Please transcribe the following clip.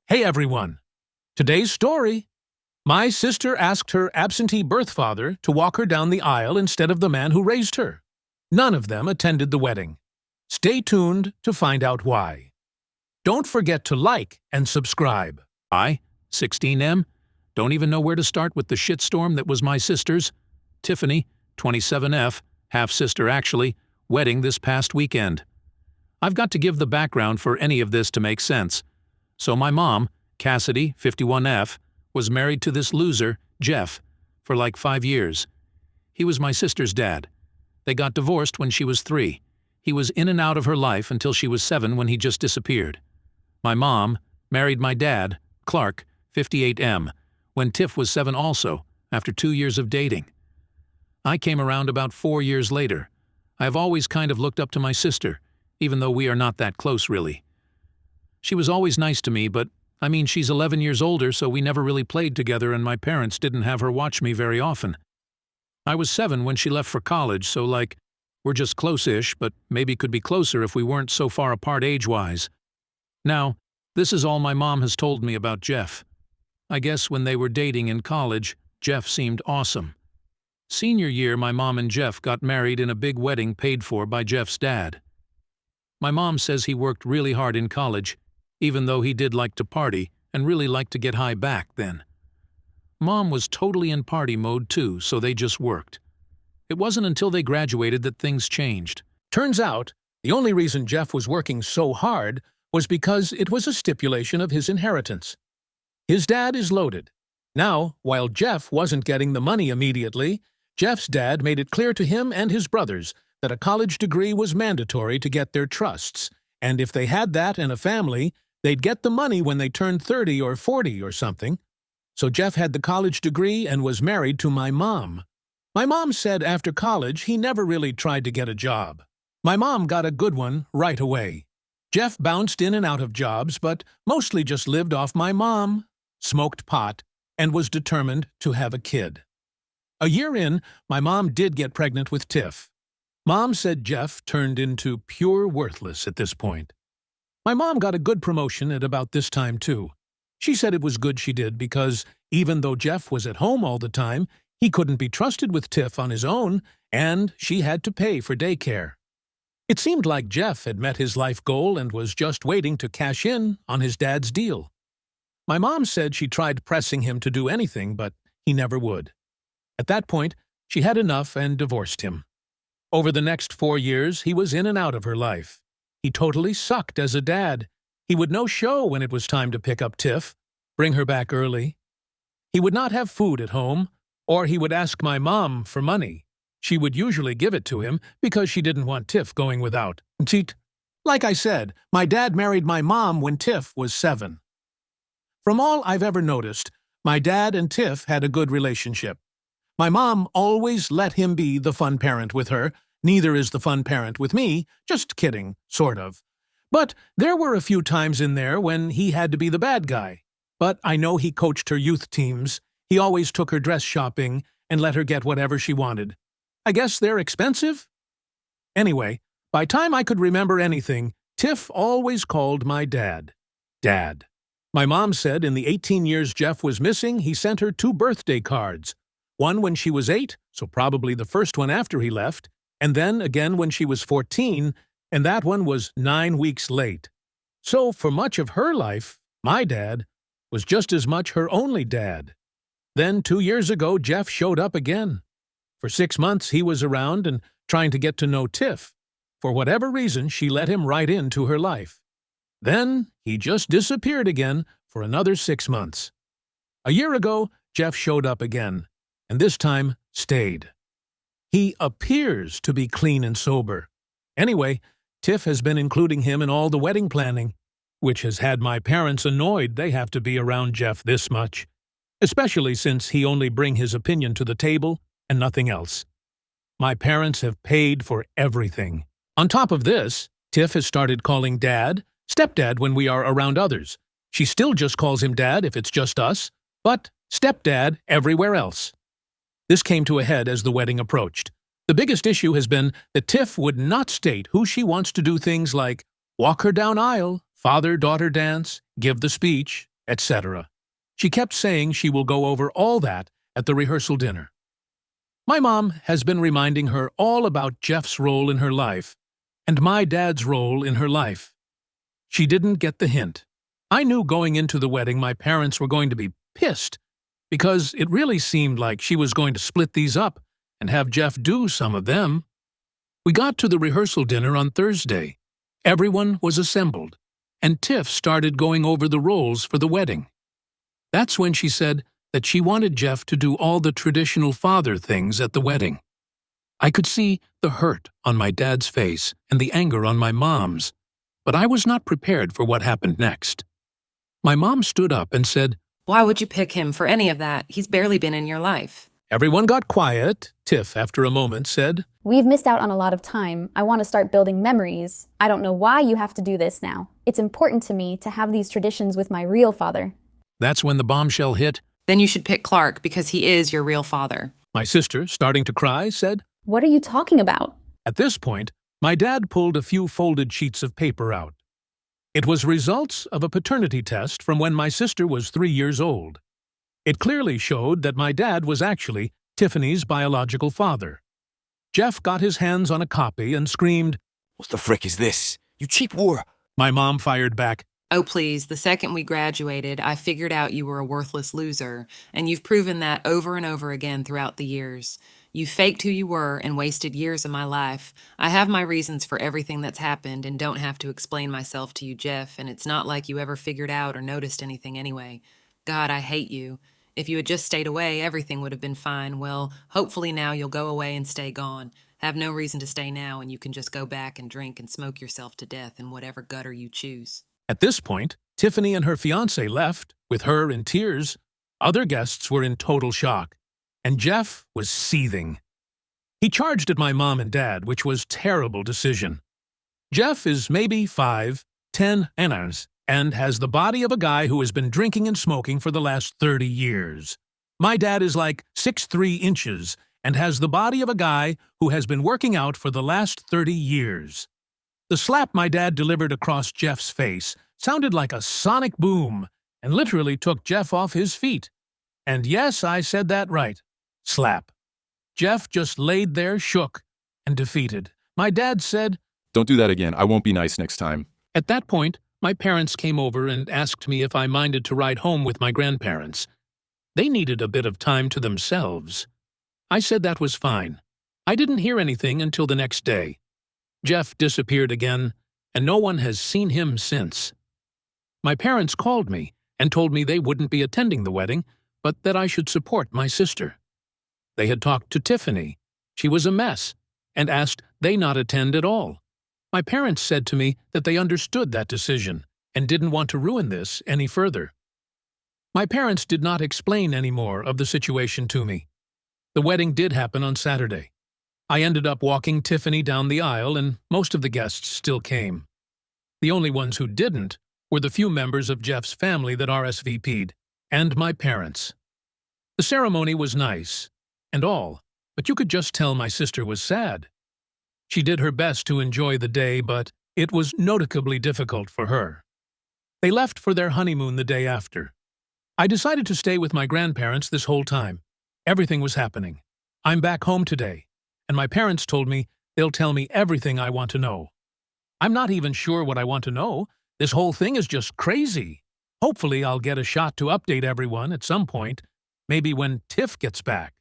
Hey everyone! Today's story. My sister asked her absentee birth father to walk her down the aisle instead of the man who raised her. None of them attended the wedding. Stay tuned to find out why. Don't forget to like and subscribe. 16M, don't even know where to start with the shitstorm that was my sister's, Tiffany, 27F, half-sister actually, wedding this past weekend. I've got to give the background for any of this to make sense. So my mom, Cassidy, 51F, was married to this loser, Jeff, for like 5 years. He was my sister's dad. They got divorced when she was 3. He was in and out of her life until she was 7 when he just disappeared. My mom married my dad, Clark, 58M, when Tiff was 7 also, after 2 years of dating. I came around about 4 years later. I have always kind of looked up to my sister, even though we are not that close really. She was always nice to me, but, I mean, she's 11 years older, so we never really played together and my parents didn't have her watch me very often. I was 7 when she left for college, so like, we're just close-ish, but maybe could be closer if we weren't so far apart age-wise. Now, this is all my mom has told me about Jeff. I guess when they were dating in college, Jeff seemed awesome. Senior year, my mom and Jeff got married in a big wedding paid for by Jeff's dad. My mom says he worked really hard in college, even though he did like to party and really liked to get high back then. Mom was totally in party mode too, so they just worked. It wasn't until they graduated that things changed. Turns out, the only reason Jeff was working so hard was because it was a stipulation of his inheritance. His dad is loaded. Now, while Jeff wasn't getting the money immediately, Jeff's dad made it clear to him and his brothers that a college degree was mandatory to get their trusts, and if they had that and a family, they'd get the money when they turned 30 or 40 or something. So Jeff had the college degree and was married to my mom. My mom said after college he never really tried to get a job. My mom got a good one right away. Jeff bounced in and out of jobs, but mostly just lived off my mom, smoked pot, and was determined to have a kid. A year in, my mom did get pregnant with Tiff. Mom said Jeff turned into pure worthless at this point. My mom got a good promotion at about this time, too. She said it was good she did because, even though Jeff was at home all the time, he couldn't be trusted with Tiff on his own, and she had to pay for daycare. It seemed like Jeff had met his life goal and was just waiting to cash in on his dad's deal. My mom said she tried pressing him to do anything, but he never would. At that point, she had enough and divorced him. Over the next 4 years, he was in and out of her life. He totally sucked as a dad. He would no show when it was time to pick up Tiff, bring her back early. He would not have food at home, or he would ask my mom for money. She would usually give it to him because she didn't want Tiff going without. Like I said, my dad married my mom when Tiff was 7. From all I've ever noticed, my dad and Tiff had a good relationship. My mom always let him be the fun parent with her. Neither is the fun parent with me. Just kidding, sort of. But there were a few times in there when he had to be the bad guy. But I know he coached her youth teams. He always took her dress shopping and let her get whatever she wanted. I guess they're expensive? Anyway, by time I could remember anything, Tiff always called my dad, Dad. My mom said in the 18 years Jeff was missing, he sent her 2 birthday cards. One when she was 8, so probably the first one after he left, and then again when she was 14, and that one was 9 weeks late. So for much of her life, my dad was just as much her only dad. Then 2 years ago, Jeff showed up again. For 6 months, he was around and trying to get to know Tiff. For whatever reason, she let him right into her life. Then he just disappeared again for another 6 months. A year ago, Jeff showed up again, and this time stayed. He appears to be clean and sober. Anyway, Tiff has been including him in all the wedding planning, which has had my parents annoyed they have to be around Jeff this much, especially since he only bring his opinion to the table and nothing else. My parents have paid for everything. On top of this, Tiff has started calling Dad stepdad when we are around others. She still just calls him Dad if it's just us, but stepdad everywhere else. This came to a head as the wedding approached. The biggest issue has been that Tiff would not state who she wants to do things like walk her down aisle, father-daughter dance, give the speech, etc. She kept saying she will go over all that at the rehearsal dinner. My mom has been reminding her all about Jeff's role in her life and my dad's role in her life. She didn't get the hint. I knew going into the wedding my parents were going to be pissed because it really seemed like she was going to split these up and have Jeff do some of them. We got to the rehearsal dinner on Thursday. Everyone was assembled, and Tiff started going over the roles for the wedding. That's when she said that she wanted Jeff to do all the traditional father things at the wedding. I could see the hurt on my dad's face and the anger on my mom's, but I was not prepared for what happened next. My mom stood up and said, "Why would you pick him for any of that? He's barely been in your life." Everyone got quiet. Tiff, after a moment, said, "We've missed out on a lot of time. I want to start building memories. I don't know why you have to do this now. It's important to me to have these traditions with my real father." That's when the bombshell hit. "Then you should pick Clark because he is your real father." My sister, starting to cry, said, "What are you talking about?" At this point, my dad pulled a few folded sheets of paper out. It was results of a paternity test from when my sister was 3 years old. It clearly showed that my dad was actually Tiffany's biological father. Jeff got his hands on a copy and screamed, "What the frick is this? You cheap whore!" My mom fired back, "Oh, please, the second we graduated, I figured out you were a worthless loser, and you've proven that over and over again throughout the years. You faked who you were and wasted years of my life. I have my reasons for everything that's happened and don't have to explain myself to you, Jeff, and it's not like you ever figured out or noticed anything anyway. God, I hate you. If you had just stayed away, everything would have been fine. Well, hopefully now you'll go away and stay gone. Have no reason to stay now, and you can just go back and drink and smoke yourself to death in whatever gutter you choose." At this point, Tiffany and her fiancé left, with her in tears. Other guests were in total shock, and Jeff was seething. He charged at my mom and dad, which was a terrible decision. Jeff is maybe 5'10" and has the body of a guy who has been drinking and smoking for the last 30 years. My dad is like 6'3" and has the body of a guy who has been working out for the last 30 years. The slap my dad delivered across Jeff's face sounded like a sonic boom and literally took Jeff off his feet. And yes, I said that right. Slap. Jeff just laid there shook and defeated. My dad said, "Don't do that again. I won't be nice next time." At that point, my parents came over and asked me if I minded to ride home with my grandparents. They needed a bit of time to themselves. I said that was fine. I didn't hear anything until the next day. Jeff disappeared again, and no one has seen him since. My parents called me and told me they wouldn't be attending the wedding, but that I should support my sister. They had talked to Tiffany. She was a mess, and asked they not attend at all. My parents said to me that they understood that decision and didn't want to ruin this any further. My parents did not explain any more of the situation to me. The wedding did happen on Saturday. I ended up walking Tiffany down the aisle, and most of the guests still came. The only ones who didn't were the few members of Jeff's family that RSVP'd, and my parents. The ceremony was nice, and all, but you could just tell my sister was sad. She did her best to enjoy the day, but it was noticeably difficult for her. They left for their honeymoon the day after. I decided to stay with my grandparents this whole time. Everything was happening. I'm back home today, and my parents told me they'll tell me everything I want to know. I'm not even sure what I want to know. This whole thing is just crazy. Hopefully I'll get a shot to update everyone at some point, maybe when Tiff gets back.